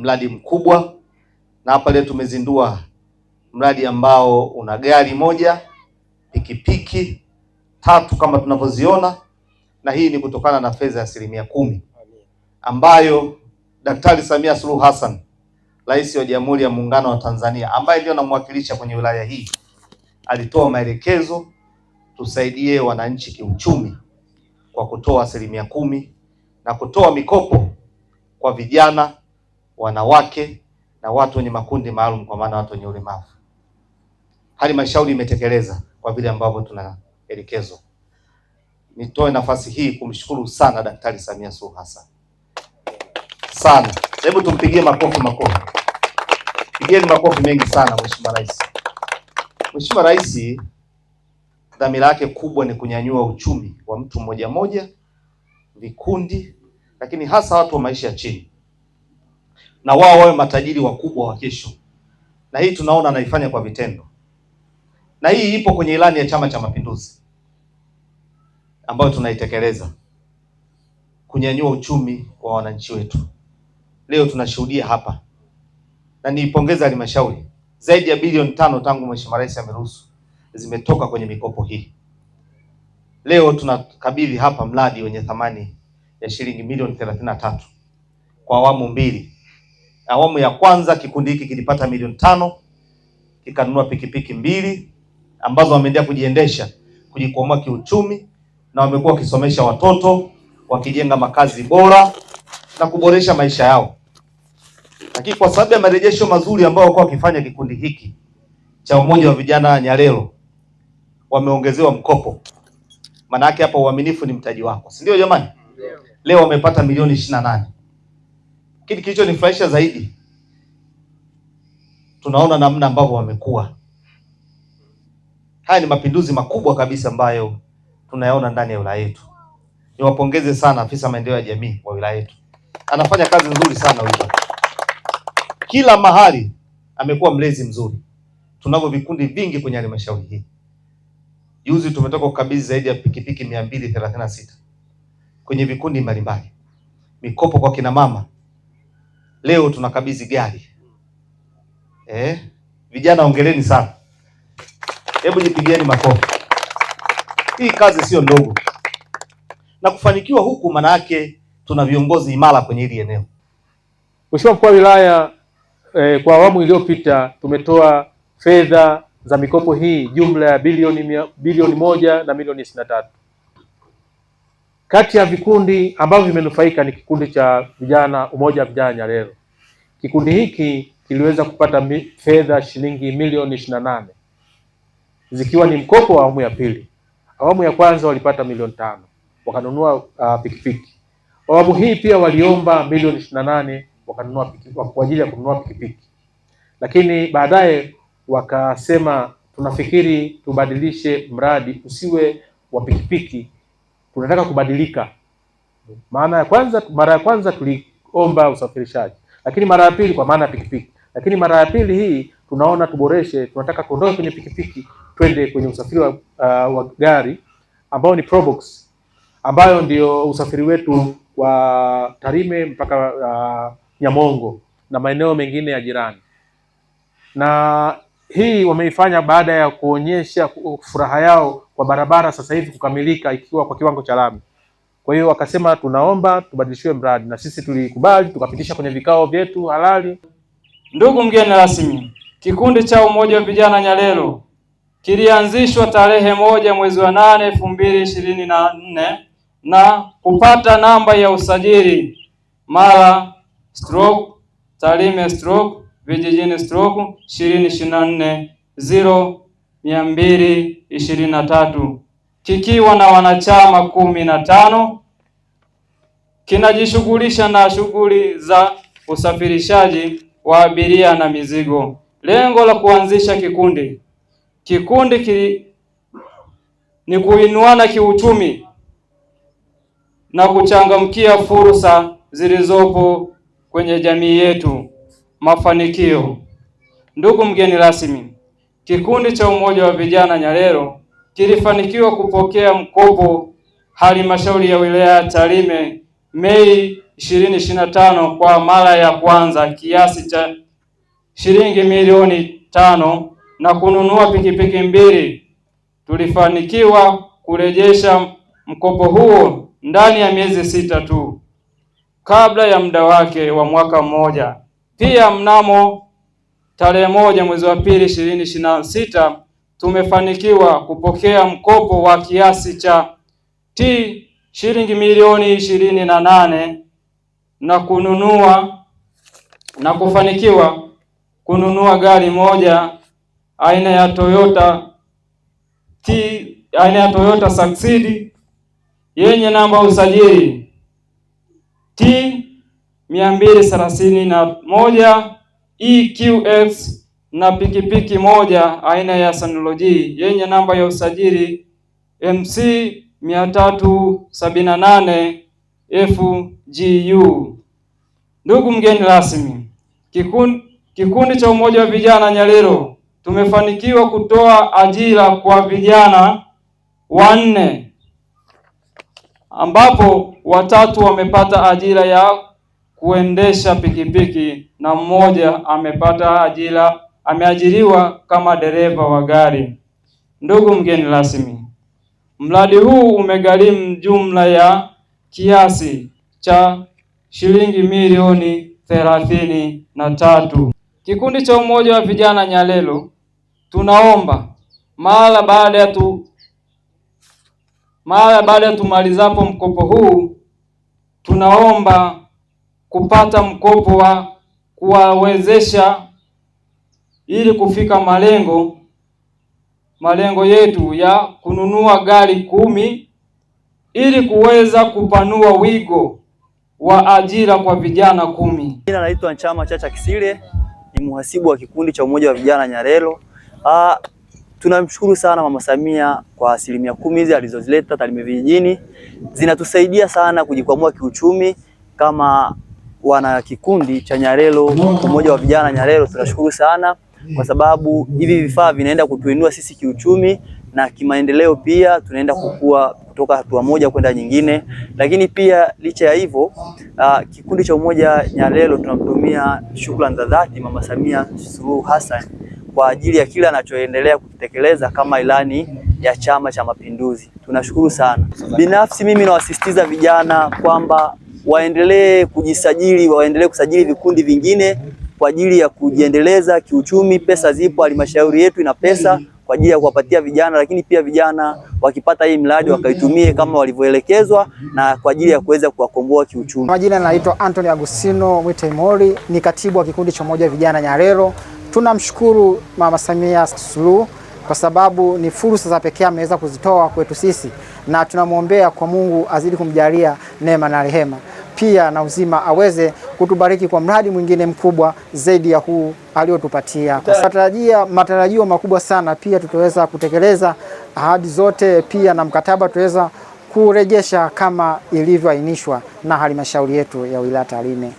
mradi mkubwa, na hapa leo tumezindua mradi ambao una gari moja, pikipiki 3 kama tunavyoziona, na hii ni kutokana na fedha ya 10% ambayo Daktari Samia Suluhu Hassan, Rais wa Jamhuri ya Muungano wa Tanzania, ambaye ndio namwakilisha kwenye wilaya hii, alitoa maelekezo tusaidie wananchi kiuchumi kwa kutoa 10% na kutoa mikopo kwa vijana, wanawake na watu wenye makundi maalum, kwa maana watu wenye ulemavu. Halmashauri imetekeleza kwa vile ambavyo tunaelekezwa. Nitoe nafasi hii kumshukuru sana Daktari Samia Suluhu Hassan sana. Hebu tumpigie makofi. Pigieni makofi mengi sana Mheshimiwa Rais. Mheshimiwa Rais, dhamira yake kubwa ni kunyanyua uchumi wa mtu mmoja, vikundi, lakini hasa watu wa maisha ya chini, na wao wawe matajiri wakubwa wa kesho. Na hii tunaona anaifanya kwa vitendo, na hii ipo kwenye ilani ya Chama cha Mapinduzi ambayo tunaitekeleza, kunyanyua uchumi wa wananchi wetu. Leo tunashuhudia hapa, na niipongeza halmashauri, zaidi ya bilioni 5 tangu Mheshimiwa Rais ameruhusu zimetoka kwenye mikopo hii. Leo tunakabidhi hapa mradi wenye thamani ya shilingi milioni 33 kwa awamu 2. Awamu ya kwanza kikundi hiki kilipata milioni 5 kikanunua pikipiki 2 ambazo wameendelea kujiendesha, kujikwamua kiuchumi, na wamekuwa wakisomesha watoto, wakijenga makazi bora na kuboresha maisha yao. Lakini kwa sababu ya marejesho mazuri ambayo walikuwa wakifanya kikundi hiki cha Umoja wa Vijana Nyalelo, wameongezewa mkopo. Maana yake hapa uaminifu ni mtaji wako, si ndio jamani? Leo wamepata milioni 28. Kitu kilichonifurahisha zaidi, tunaona namna ambavyo wamekuwa. Haya ni mapinduzi makubwa kabisa ambayo tunayaona ndani ya wilaya yetu. Niwapongeze sana afisa maendeleo ya jamii wa wilaya yetu. Anafanya kazi nzuri sana huko. Kila mahali amekuwa mlezi mzuri. Tunavyo vikundi vingi kwenye halmashauri hii. Juzi tumetoka kukabidhi zaidi ya pikipiki 236 kwenye vikundi mbalimbali. Mikopo kwa kina mama. Leo tunakabidhi gari. Vijana ongeleni sana. Hebu jipigieni makofi. Hii kazi sio ndogo. Na kufanikiwa huku maana yake tuna viongozi imara kwenye hili eneo. Mheshimiwa Mkuu wa Wilaya, kwa awamu iliyopita tumetoa fedha za mikopo hii jumla ya bilioni 1 na milioni 63. Kati ya vikundi ambavyo vimenufaika ni kikundi cha vijana, Umoja wa Vijana Nyalelo. Kikundi hiki kiliweza kupata fedha shilingi milioni 28 zikiwa ni mkopo wa awamu ya pili. Awamu ya kwanza walipata milioni 5 wakanunua pikipiki. Awamu hii pia waliomba milioni 28 wakanunua kwa ajili ya kununua pikipiki. Lakini baadaye wakasema tunafikiri tubadilishe mradi usiwe wa pikipiki, tunataka kubadilika. Mara ya kwanza tuliomba usafirishaji, lakini mara ya pili kwa maana ya pikipiki. Lakini mara ya pili hii tunaona tuboreshe, tunataka kuondoka kwenye pikipiki twende kwenye usafiri wa gari ambao ni Probox, ambayo ndio usafiri wetu wa Tarime mpaka Nyamongo na maeneo mengine ya jirani. Na hii wameifanya baada ya kuonyesha furaha yao kwa barabara sasa hivi kukamilika ikiwa kwa kiwango cha lami. Kwa hiyo wakasema tunaomba tubadilishiwe mradi, na sisi tulikubali tukapitisha kwenye vikao vyetu halali. Ndugu mgeni rasmi, kikundi cha Umoja wa Vijana Nyalelo kilianzishwa tarehe 1 mwezi wa 8 2024 na kupata namba ya usajili Mara Tarime Vijijini 2024 0223 kikiwa na wanachama 15. Kinajishughulisha na shughuli za usafirishaji wa abiria na mizigo. Lengo la kuanzisha kikundi ni kuinuana kiuchumi na kuchangamkia fursa zilizopo kwenye jamii yetu. Mafanikio. Ndugu mgeni rasmi, kikundi cha Umoja wa Vijana Nyalelo kilifanikiwa kupokea mkopo halmashauri ya wilaya ya Tarime Mei 2025 kwa mara ya kwanza kiasi cha shilingi milioni 5 na kununua pikipiki 2. Tulifanikiwa kurejesha mkopo huo ndani ya miezi 6 tu kabla ya muda wake wa mwaka mmoja. Pia mnamo tarehe 1 mwezi wa 2 2026 tumefanikiwa kupokea mkopo wa kiasi cha shilingi milioni 28 na kufanikiwa kununua gari moja aina ya Toyota Succeed yenye namba usajili T231 EQX na pikipiki moja aina ya Synology yenye namba ya usajili MC 378 FGU. Ndugu mgeni rasmi, kikundi cha Umoja wa Vijana Nyalelo tumefanikiwa kutoa ajira kwa vijana 4 ambapo 3 wamepata ajira ya kuendesha pikipiki na mmoja ameajiriwa kama dereva wa gari. Ndugu mgeni rasmi, mradi huu umegharimu jumla ya kiasi cha shilingi milioni 33. Kikundi cha Umoja wa Vijana Nyalelo tunaomba mara baada ya tumalizapo mkopo huu, tunaomba kupata mkopo wa kuwawezesha ili kufika malengo yetu ya kununua gari 10 ili kuweza kupanua wigo wa ajira kwa vijana 10. Jina naitwa Nchama Chacha Kisile, ni mhasibu wa kikundi cha Umoja wa Vijana Nyalelo. Tunamshukuru sana Mama Samia kwa 10% hizi alizozileta Tarime vijijini. Zinatusaidia sana kujikwamua kiuchumi kama wana kikundi cha Nyalelo, Umoja wa Vijana Nyalelo. Tunashukuru sana kwa sababu hivi vifaa vinaenda kutuinua sisi kiuchumi na kimaendeleo, pia tunaenda kukua kutoka hatua moja kwenda nyingine. Lakini pia licha ya hivyo, kikundi cha Umoja Nyalelo tunamtumia shukrani za dhati Mama Samia Suluhu Hassan kwa ajili ya kila anachoendelea kutekeleza kama ilani ya Chama cha Mapinduzi. Tunashukuru sana. Binafsi mimi nawasisitiza vijana kwamba waendelee kujisajili, waendelee kusajili vikundi vingine kwa ajili ya kujiendeleza kiuchumi. Pesa zipo, halmashauri yetu ina pesa kwa ajili ya kuwapatia vijana, lakini pia vijana wakipata hii mradi wakaitumie kama walivyoelekezwa na kwa ajili ya kuweza kuwakomboa kiuchumi. Majina naitwa Anthony Agustino Mwitemori, ni katibu wa kikundi cha Umoja wa Vijana Nyalelo. Tunamshukuru Mama Samia Suluhu kwa sababu ni fursa za pekee ameweza kuzitoa kwetu sisi, na tunamwombea kwa Mungu azidi kumjalia neema na rehema, pia na uzima, aweze kutubariki kwa mradi mwingine mkubwa zaidi ya huu aliotupatia. Matarajio makubwa sana, pia tutaweza kutekeleza ahadi zote, pia na mkataba tutaweza kurejesha kama ilivyoainishwa na halmashauri yetu ya wilaya Tarime.